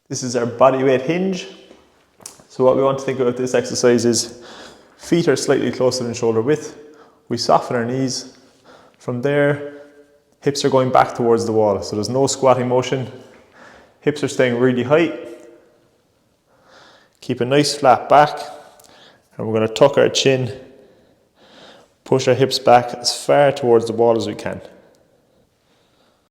This is our bodyweight hinge. So what we want to think about this exercise is feet are slightly closer than shoulder width. We soften our knees. From there, hips are going back towards the wall. So there's no squatting motion. Hips are staying really high. Keep a nice flat back. And we're going to tuck our chin, push our hips back as far towards the wall as we can.